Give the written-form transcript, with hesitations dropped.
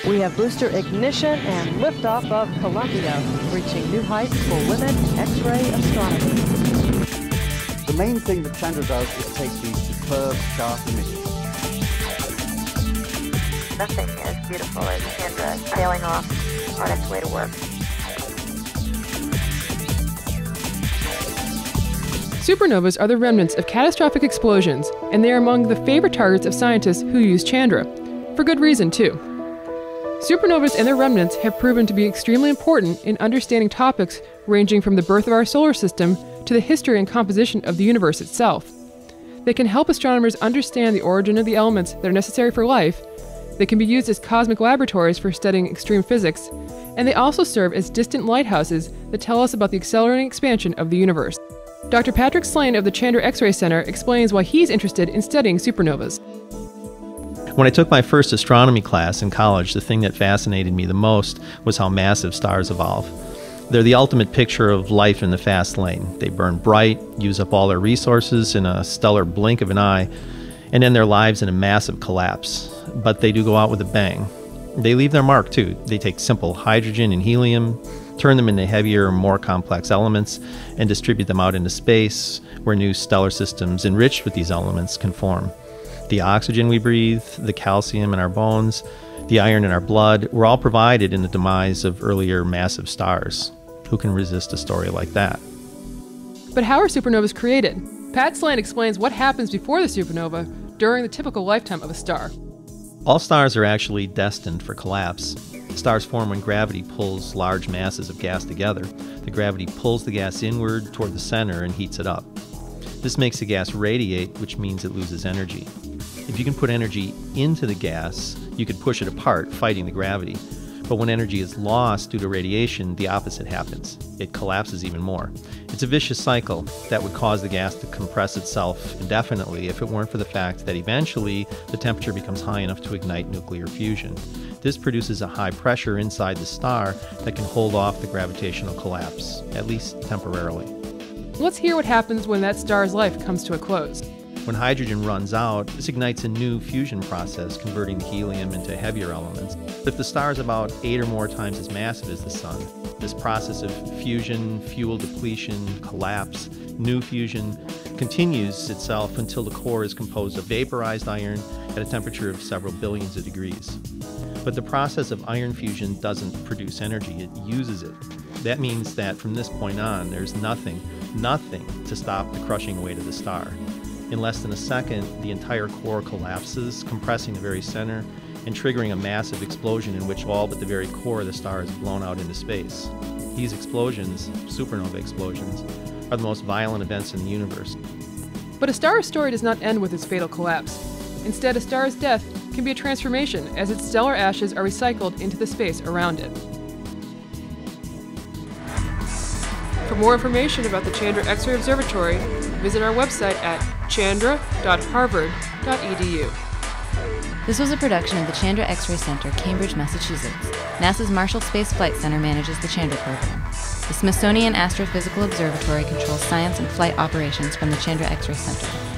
We have booster ignition and liftoff of Columbia, reaching new heights for women X-ray astronomy. The main thing that Chandra does is take these superb sharp images. Nothing as beautiful as Chandra sailing off on its way to work. Supernovas are the remnants of catastrophic explosions, and they are among the favorite targets of scientists who use Chandra. For good reason, too. Supernovas and their remnants have proven to be extremely important in understanding topics ranging from the birth of our solar system to the history and composition of the universe itself. They can help astronomers understand the origin of the elements that are necessary for life. They can be used as cosmic laboratories for studying extreme physics, and they also serve as distant lighthouses that tell us about the accelerating expansion of the universe. Dr. Patrick Slane of the Chandra X-ray Center explains why he's interested in studying supernovas. When I took my first astronomy class in college, the thing that fascinated me the most was how massive stars evolve. They're the ultimate picture of life in the fast lane. They burn bright, use up all their resources in a stellar blink of an eye, and end their lives in a massive collapse. But they do go out with a bang. They leave their mark too. They take simple hydrogen and helium, turn them into heavier, more complex elements, and distribute them out into space, where new stellar systems enriched with these elements can form. The oxygen we breathe, the calcium in our bones, the iron in our blood, were all provided in the demise of earlier massive stars. Who can resist a story like that? But how are supernovas created? Pat Slane explains what happens before the supernova during the typical lifetime of a star. All stars are actually destined for collapse. Stars form when gravity pulls large masses of gas together. The gravity pulls the gas inward toward the center and heats it up. This makes the gas radiate, which means it loses energy. If you can put energy into the gas, you could push it apart, fighting the gravity. But when energy is lost due to radiation, the opposite happens. It collapses even more. It's a vicious cycle that would cause the gas to compress itself indefinitely if it weren't for the fact that eventually the temperature becomes high enough to ignite nuclear fusion. This produces a high pressure inside the star that can hold off the gravitational collapse, at least temporarily. Let's hear what happens when that star's life comes to a close. When hydrogen runs out, this ignites a new fusion process, converting the helium into heavier elements. If the star is about 8 or more times as massive as the Sun, this process of fusion, fuel depletion, collapse, new fusion continues itself until the core is composed of vaporized iron at a temperature of several billions of degrees. But the process of iron fusion doesn't produce energy, it uses it. That means that from this point on, there's nothing to stop the crushing weight of the star. In less than a second, the entire core collapses, compressing the very center and triggering a massive explosion in which all but the very core of the star is blown out into space. These explosions, supernova explosions, are the most violent events in the universe. But a star's story does not end with its fatal collapse. Instead, a star's death can be a transformation as its stellar ashes are recycled into the space around it. For more information about the Chandra X-ray Observatory, visit our website at chandra.harvard.edu. This was a production of the Chandra X-ray Center, Cambridge, Massachusetts. NASA's Marshall Space Flight Center manages the Chandra program. The Smithsonian Astrophysical Observatory controls science and flight operations from the Chandra X-ray Center.